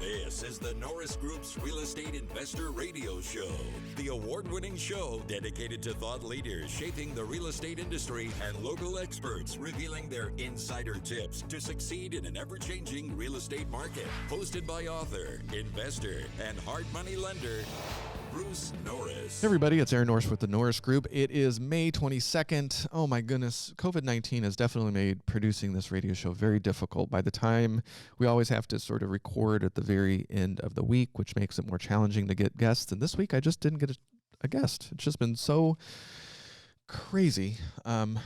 This is the Norris Group's Real Estate Investor Radio Show, the award-winning show dedicated to thought leaders shaping the real estate industry and local experts revealing their insider tips to succeed in an ever-changing real estate market. Hosted by author, investor, and hard money lender, Bruce Norris. Hey everybody, it's Aaron Norris with the Norris Group. It is May 22nd. Oh my goodness, COVID-19 has definitely made producing this radio show very difficult. By the time we always have to sort of record at the very end of the week, which makes it more challenging to get guests. And this week I just didn't get a guest. It's just been so crazy. And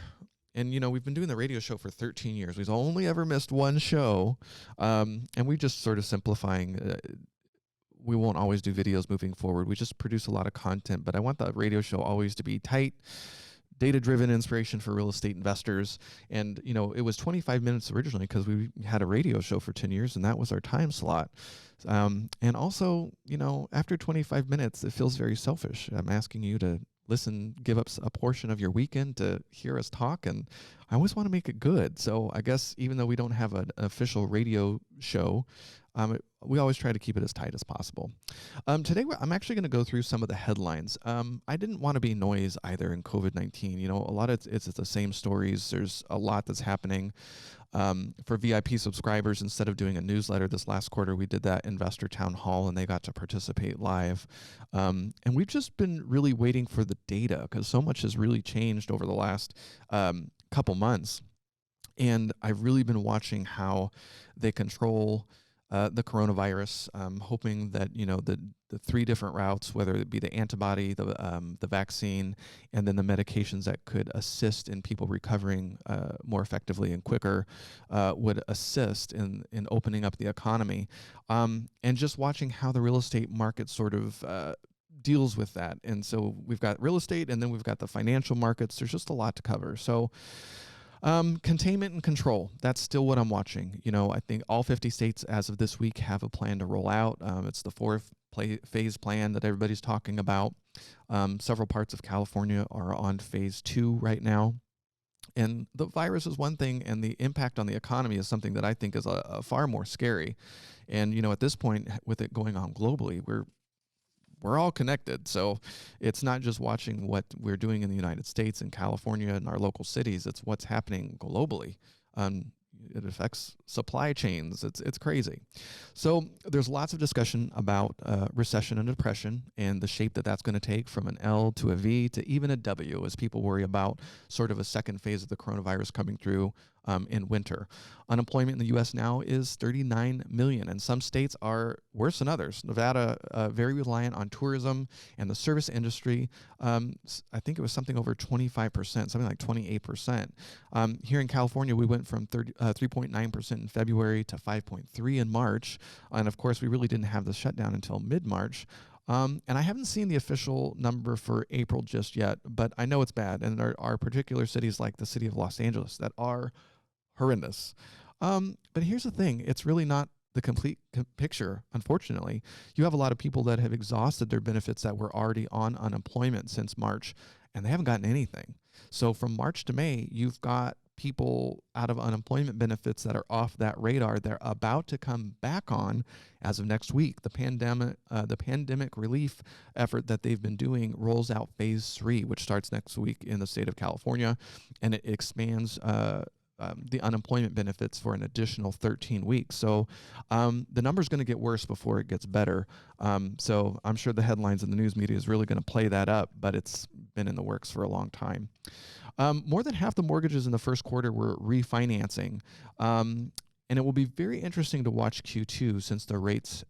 you know, we've been doing the radio show for 13 years. We've only ever missed one show. And we just sort of simplifying. We won't always do videos moving forward. We just produce a lot of content, but I want the radio show always to be tight, data-driven inspiration for real estate investors. And, you know, it was 25 minutes originally because we had a radio show for 10 years and that was our time slot. And also, you know, after 25 minutes, it feels very selfish. I'm asking you to listen, give up a portion of your weekend to hear us talk, and I always want to make it good. So I guess even though we don't have an official radio show, we always try to keep it as tight as possible. Today, I'm actually going to go through some of the headlines. I didn't want to be noise either in COVID-19. You know, a lot of it's the same stories. There's a lot that's happening. For VIP subscribers, instead of doing a newsletter this last quarter, we did that investor town hall and they got to participate live. And we've just been really waiting for the data because so much has really changed over the last couple months. And I've really been watching how they control the coronavirus, hoping that, you know, the three different routes, whether it be the antibody, the vaccine, and then the medications that could assist in people recovering more effectively and quicker, would assist in opening up the economy. And just watching how the real estate market sort of deals with that. And so we've got real estate and then we've got the financial markets. There's just a lot to cover. So containment and control, that's still what I'm watching. You know, I think all 50 states as of this week have a plan to roll out. It's the fourth phase plan that everybody's talking about. Several parts of California are on phase 2 right now. And the virus is one thing, and the impact on the economy is something that I think is a far more scary. And, you know, at this point, with it going on globally, we're all connected. So it's not just watching what we're doing in the United States and California and our local cities. It's what's happening globally. It affects supply chains. It's crazy. So there's lots of discussion about recession and depression and the shape that that's going to take, from an L to a V to even a W, as people worry about sort of a second phase of the coronavirus coming through in winter. Unemployment in the U.S. now is 39 million, and some states are worse than others. Nevada, very reliant on tourism and the service industry. I think it was something over 25%, something like 28%. Here in California, we went from 3.9% in February to 5.3% in March. And of course, we really didn't have the shutdown until mid-March. And I haven't seen the official number for April just yet, but I know it's bad. And there are particular cities like the city of Los Angeles that are horrendous. But here's the thing. It's really not the complete picture, unfortunately. You have a lot of people that have exhausted their benefits that were already on unemployment since March, and they haven't gotten anything. So from March to May, you've got people out of unemployment benefits that are off that radar. They're about to come back on as of next week. The pandemic relief effort that they've been doing rolls out phase 3, which starts next week in the state of California, and it expands the unemployment benefits for an additional 13 weeks. So the number's going to get worse before it gets better. So I'm sure the headlines in the news media is really going to play that up, but it's been in the works for a long time. More than half the mortgages in the first quarter were refinancing. And it will be very interesting to watch Q2 since the rates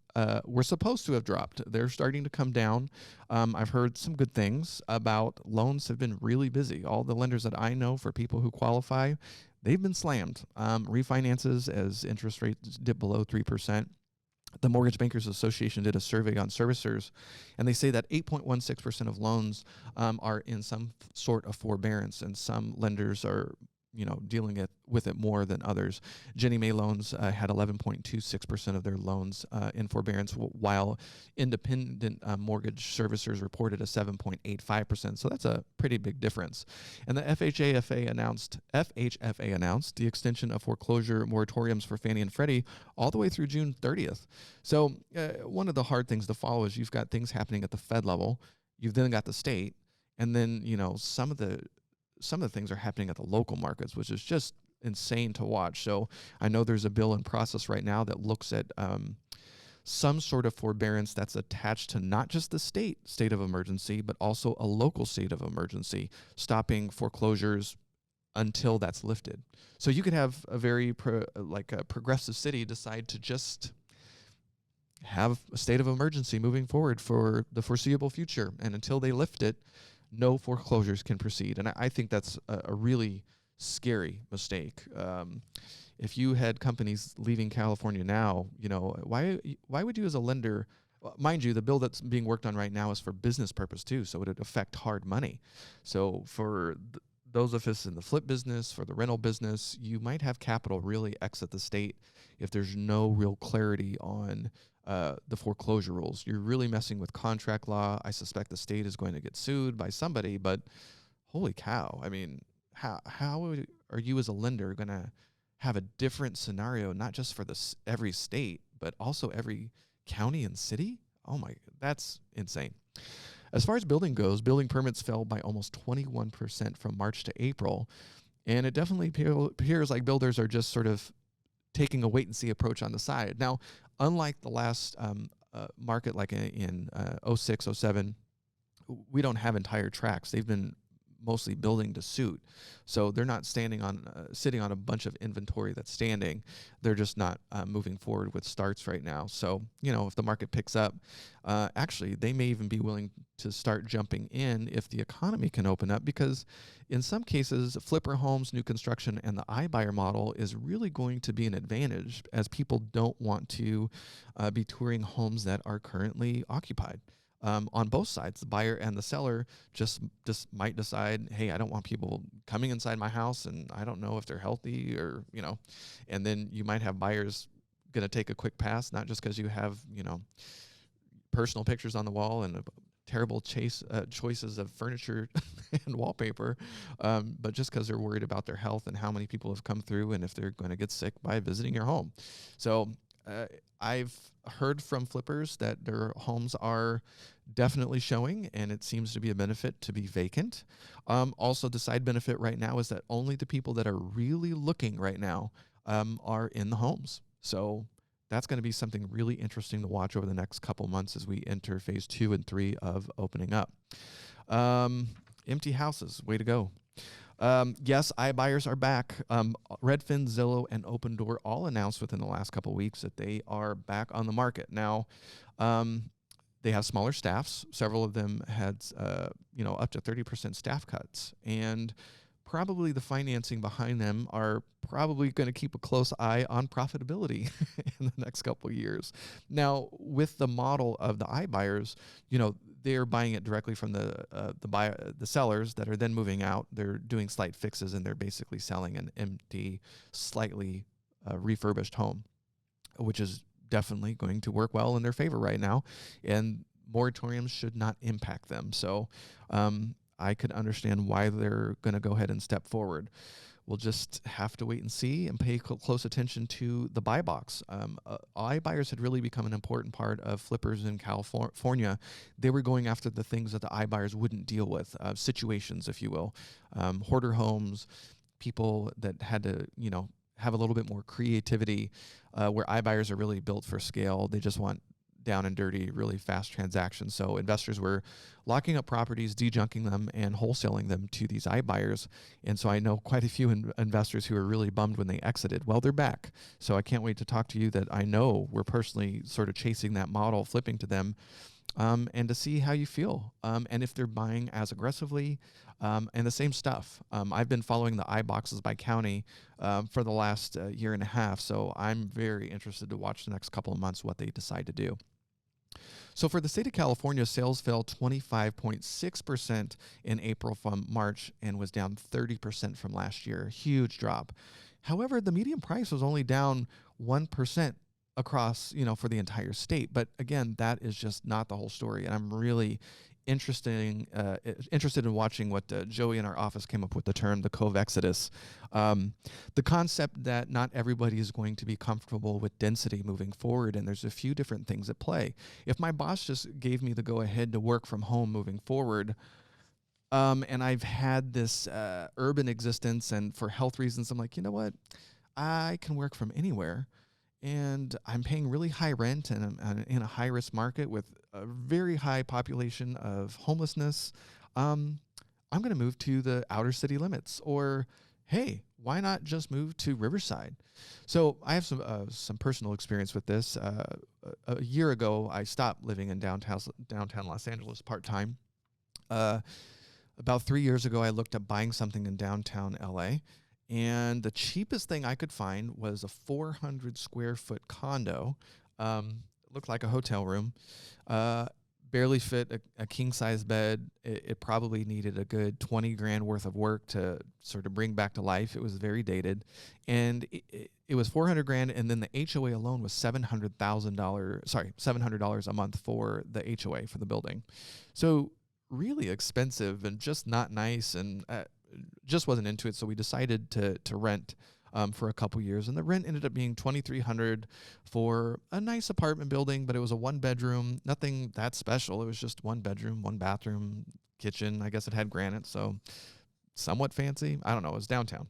were supposed to have dropped. They're starting to come down. I've heard some good things about loans have been really busy. All the lenders that I know, for people who qualify, they've been slammed. Refinances as interest rates dip below 3%. The Mortgage Bankers Association did a survey on servicers, and they say that 8.16% of loans are in some sort of forbearance, and some lenders are dealing with it more than others. Ginnie Mae loans had 11.26% of their loans in forbearance, while independent mortgage servicers reported a 7.85%. So that's a pretty big difference. And the FHFA announced the extension of foreclosure moratoriums for Fannie and Freddie all the way through June 30th. So one of the hard things to follow is you've got things happening at the Fed level, you've then got the state, and then some of the things are happening at the local markets, which is just insane to watch. So I know there's a bill in process right now that looks at some sort of forbearance that's attached to not just the state of emergency, but also a local state of emergency, stopping foreclosures until that's lifted. So you could have a very a progressive city decide to just have a state of emergency moving forward for the foreseeable future, and until they lift it, no foreclosures can proceed. And I think that's a really scary mistake. If you had companies leaving California now, why would you as a lender, mind you, the bill that's being worked on right now is for business purpose too, so it would affect hard money. So for those of us in the flip business, for the rental business, you might have capital really exit the state if there's no real clarity on the foreclosure rules. You're really messing with contract law. I suspect the state is going to get sued by somebody, but holy cow. I mean, how are you as a lender going to have a different scenario, not just for every state, but also every county and city? Oh my, that's insane. As far as building goes, building permits fell by almost 21% from March to April, and it definitely appears like builders are just sort of taking a wait-and-see approach on the side. Now, unlike the last market, like in 06, 07, we don't have entire tracks. They've been mostly building to suit. So they're not sitting on a bunch of inventory that's standing. They're just not moving forward with starts right now. So, if the market picks up, actually, they may even be willing to start jumping in if the economy can open up, because in some cases, flipper homes, new construction, and the iBuyer model is really going to be an advantage, as people don't want to be touring homes that are currently occupied. On both sides, the buyer and the seller just might decide, hey, I don't want people coming inside my house, and I don't know if they're healthy, or, and then you might have buyers going to take a quick pass, not just because you have, personal pictures on the wall and terrible choices of furniture and wallpaper, but just because they're worried about their health and how many people have come through and if they're going to get sick by visiting your home. So I've heard from flippers that their homes are definitely showing, and it seems to be a benefit to be vacant. Also, the side benefit right now is that only the people that are really looking right now are in the homes. So that's going to be something really interesting to watch over the next couple months as we enter phase 2 and 3 of opening up. Empty houses, way to go. Yes, iBuyers are back. Redfin, Zillow, and Opendoor all announced within the last couple of weeks that they are back on the market. Now, they have smaller staffs. Several of them had, up to 30% staff cuts, and probably the financing behind them are probably going to keep a close eye on profitability in the next couple of years. Now, with the model of the iBuyers, they're buying it directly from the sellers that are then moving out. They're doing slight fixes, and they're basically selling an empty, slightly refurbished home, which is definitely going to work well in their favor right now, and moratoriums should not impact them. So I could understand why they're going to go ahead and step forward. We'll just have to wait and see and pay close attention to the buy box. iBuyers had really become an important part of flippers in California. They were going after the things that the iBuyers wouldn't deal with, situations, if you will, hoarder homes, people that had to, have a little bit more creativity, where iBuyers are really built for scale. They just want down and dirty, really fast transactions. So investors were locking up properties, dejunking them, and wholesaling them to these iBuyers. And so I know quite a few investors who are really bummed when they exited. Well, they're back. So I can't wait to talk to you that I know we're personally sort of chasing that model, flipping to them, and to see how you feel, and if they're buying as aggressively, and the same stuff. I've been following the iBoxes by county for the last year and a half, so I'm very interested to watch the next couple of months what they decide to do. So for the state of California, sales fell 25.6% in April from March and was down 30% from last year. Huge drop. However, the median price was only down 1% across, for the entire state. But again, that is just not the whole story. And I'm really interested in watching what Joey in our office came up with the term, the covexodus. The concept that not everybody is going to be comfortable with density moving forward, and there's a few different things at play. If my boss just gave me the go-ahead to work from home moving forward, and I've had this urban existence, and for health reasons, I'm like, you know what? I can work from anywhere. And I'm paying really high rent, and I'm in a high-risk market with a very high population of homelessness. I'm going to move to the outer city limits. Or, hey, why not just move to Riverside? So I have some personal experience with this. A year ago, I stopped living in downtown Los Angeles part-time. About 3 years ago, I looked at buying something in downtown LA. And the cheapest thing I could find was a 400 square foot condo. Looked like a hotel room. Barely fit a king size bed. It probably needed a good 20 grand worth of work to sort of bring back to life. It was very dated. And it was 400 grand. And then the HOA alone was $700 a month for the HOA for the building. So really expensive and just not nice. And just wasn't into it, so we decided to rent for a couple years, and the rent ended up being $2,300 for a nice apartment building, but it was a 1-bedroom, nothing that special. It was just 1 bedroom, 1 bathroom, kitchen. I guess it had granite, so somewhat fancy. I don't know. It was downtown.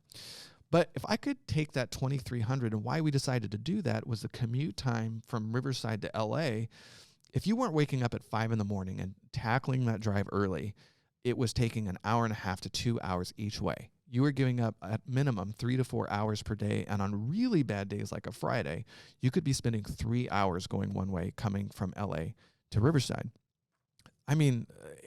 But if I could take that $2,300, and why we decided to do that was the commute time from Riverside to LA. If you weren't waking up at 5 in the morning and tackling that drive early, it was taking an hour and a half to 2 hours each way. You were giving up at minimum 3 to 4 hours per day. And on really bad days like a Friday, you could be spending 3 hours going one way coming from LA to Riverside. I mean,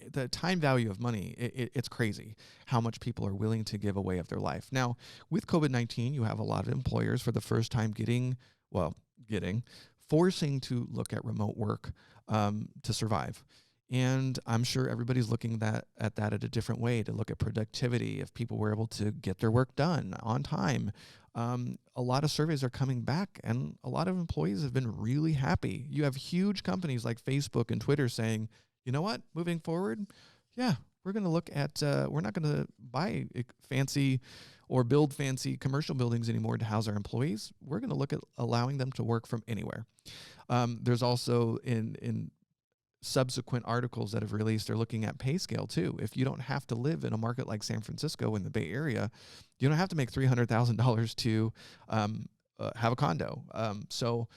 the time value of money, it's crazy how much people are willing to give away of their life. Now, with COVID-19, you have a lot of employers for the first time forcing to look at remote work to survive. And I'm sure everybody's looking at that a different way, to look at productivity, if people were able to get their work done on time. A lot of surveys are coming back, and a lot of employees have been really happy. You have huge companies like Facebook and Twitter saying, you know what, moving forward, yeah, we're going to look at, we're not going to buy fancy or build fancy commercial buildings anymore to house our employees. We're going to look at allowing them to work from anywhere. There's also in subsequent articles that have released, they're looking at pay scale too. If you don't have to live in a market like San Francisco in the Bay Area, you don't have to make $300,000 to have a condo. So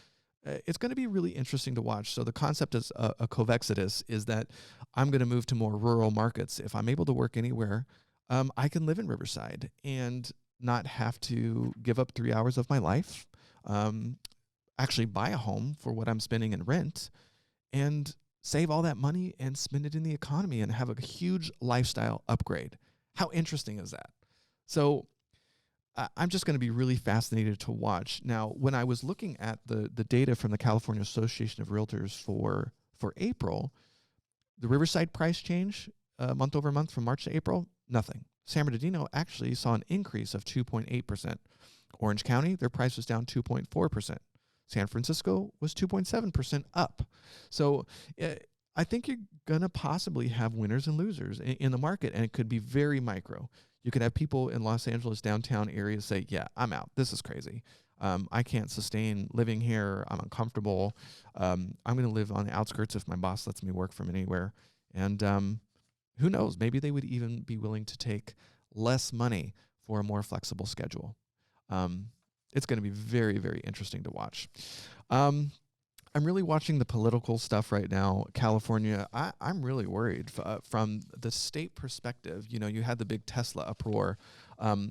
it's going to be really interesting to watch. So the concept is a covexodus is that I'm going to move to more rural markets. If I'm able to work anywhere, I can live in Riverside and not have to give up 3 hours of my life, actually buy a home for what I'm spending in rent, and save all that money and spend it in the economy and have a huge lifestyle upgrade. How interesting is that? So I'm just going to be really fascinated to watch. Now, when I was looking at the data from the California Association of Realtors for April, the Riverside price change month over month from March to April, nothing. San Bernardino actually saw an increase of 2.8%. Orange County, their price was down 2.4%. San Francisco was 2.7% up. So I think you're going to possibly have winners and losers in the market, and it could be very micro. You could have people in Los Angeles downtown areas say, yeah, I'm out. This is crazy. I can't sustain living here. I'm uncomfortable. I'm going to live on the outskirts if my boss lets me work from anywhere. And who knows? Maybe they would even be willing to take less money for a more flexible schedule. It's going to be very, very interesting to watch. I'm really watching the political stuff right now. California, I'm really worried from the state perspective. You know, you had the big Tesla uproar,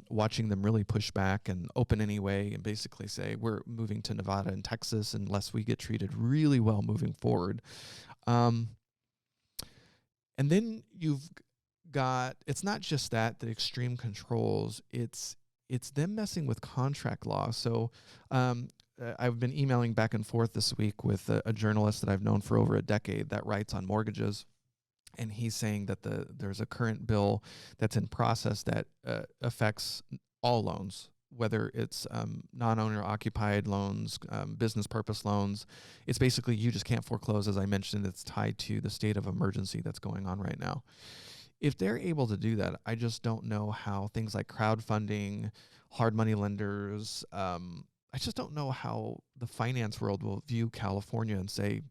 watching them really push back and open anyway and basically say we're moving to Nevada and Texas unless we get treated really well moving forward. And then you've got, it's not just the extreme controls, it's them messing with contract law. So I've been emailing back and forth this week with a journalist that I've known for over a decade that writes on mortgages. And he's saying that there's a current bill that's in process that affects all loans, whether it's non-owner occupied loans, business purpose loans. It's basically you just can't foreclose. As I mentioned, it's tied to the state of emergency that's going on right now. If they're able to do that, I just don't know how things like crowdfunding, hard money lenders, I just don't know how the finance world will view California and say,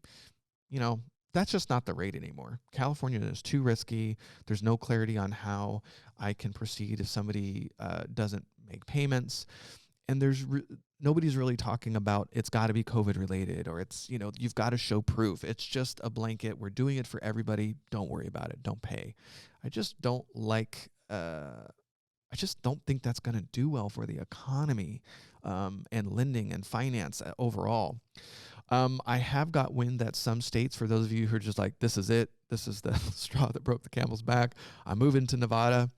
that's just not the rate anymore. California is too risky. There's no clarity on how I can proceed if somebody doesn't make payments. And nobody's really talking about it's got to be COVID related, or it's, you've got to show proof. It's just a blanket. We're doing it for everybody. Don't worry about it. Don't pay. I just don't think that's going to do well for the economy and lending and finance overall. I have got wind that some states, for those of you who are just like, this is it, this is the straw that broke the camel's back, I'm moving to Nevada.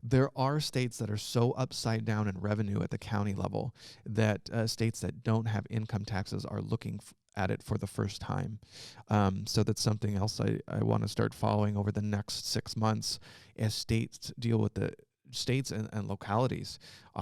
There are states that are so upside down in revenue at the county level that states that don't have income taxes are looking at it for the first time. So that's something else I want to start following over the next 6 months as states deal with the states and localities.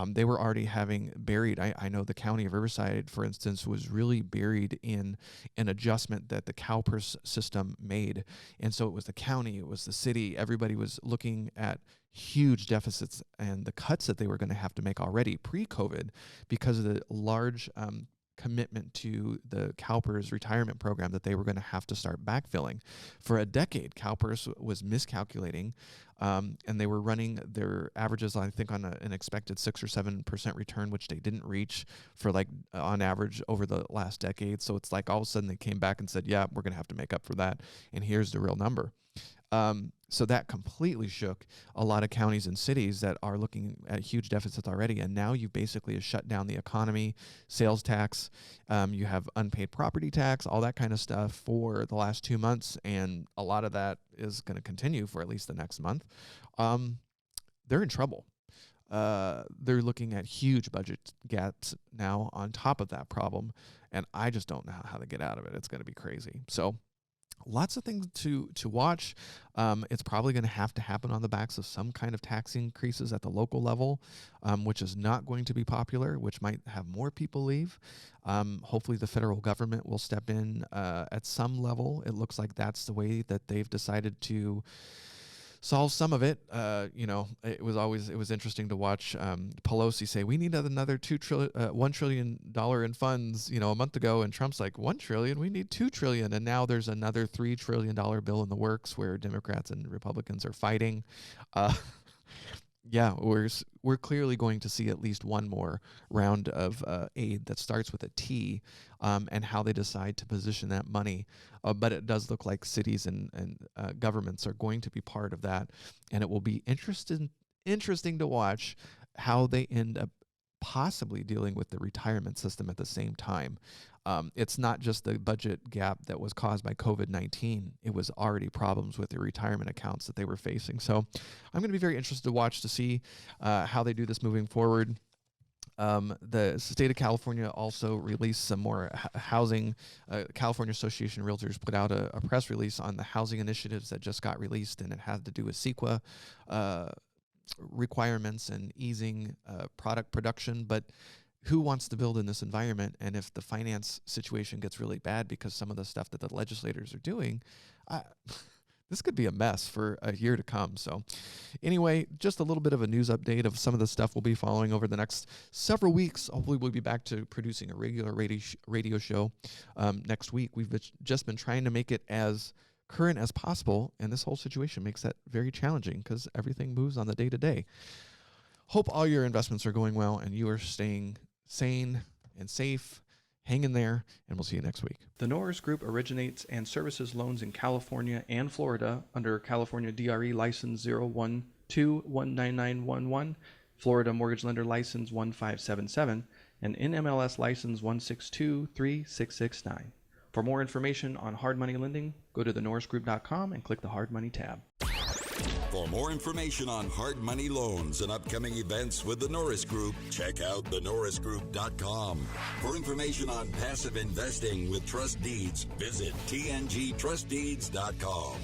They were already having buried. I know the county of Riverside, for instance, was really buried in an adjustment that the CalPERS system made. And so it was the county, it was the city, everybody was looking at huge deficits and the cuts that they were going to have to make already pre-COVID because of the large commitment to the CalPERS retirement program that they were going to have to start backfilling. For a decade, CalPERS was miscalculating, and they were running their averages, I think, on an expected 6 or 7% return, which they didn't reach for on average over the last decade. So it's like all of a sudden they came back and said, yeah, we're going to have to make up for that, and here's the real number. So that completely shook a lot of counties and cities that are looking at huge deficits already. And now you basically shut down the economy, sales tax, you have unpaid property tax, all that kind of stuff for the last 2 months. And a lot of that is going to continue for at least the next month. They're in trouble. They're looking at huge budget gaps now on top of that problem. And I just don't know how to get out of it. It's going to be crazy. So lots of things to watch. It's probably going to happen on the backs of some kind of tax increases at the local level, which is not going to be popular, which might have more people leave. Hopefully the federal government will step in at some level. It looks like that's the way that they've decided to solve some of it. It was interesting to watch Pelosi say we need another $1 trillion in funds, a month ago, and Trump's like, $1 trillion, we need $2 trillion, and now there's another $3 trillion bill in the works where Democrats and Republicans are fighting. Yeah, we're clearly going to see at least one more round of aid that starts with a T, and how they decide to position that money. But it does look like cities and governments are going to be part of that, and it will be interesting to watch how they end up possibly dealing with the retirement system at the same time. It's not just the budget gap that was caused by COVID-19. It was already problems with the retirement accounts that they were facing. So I'm going to be very interested to watch to see how they do this moving forward. The state of California also released some more housing. California Association of Realtors put out a press release on the housing initiatives that just got released, and it had to do with CEQA requirements and easing product production. But who wants to build in this environment? And if the finance situation gets really bad because some of the stuff that the legislators are doing, this could be a mess for a year to come. So anyway, just a little bit of a news update of some of the stuff we'll be following over the next several weeks. Hopefully we'll be back to producing a regular radio show next week. We've just been trying to make it as current as possible, and this whole situation makes that very challenging because everything moves on the day-to-day. Hope all your investments are going well and you are staying sane and safe. Hang in there, and we'll see you next week. The Norris Group originates and services loans in California and Florida under California DRE License 012-19911, Florida Mortgage Lender License 1577, and NMLS License 1623669. For more information on hard money lending, go to thenorrisgroup.com and click the Hard Money tab. For more information on hard money loans and upcoming events with the Norris Group, check out thenorrisgroup.com. For information on passive investing with trust deeds, visit tngtrustdeeds.com.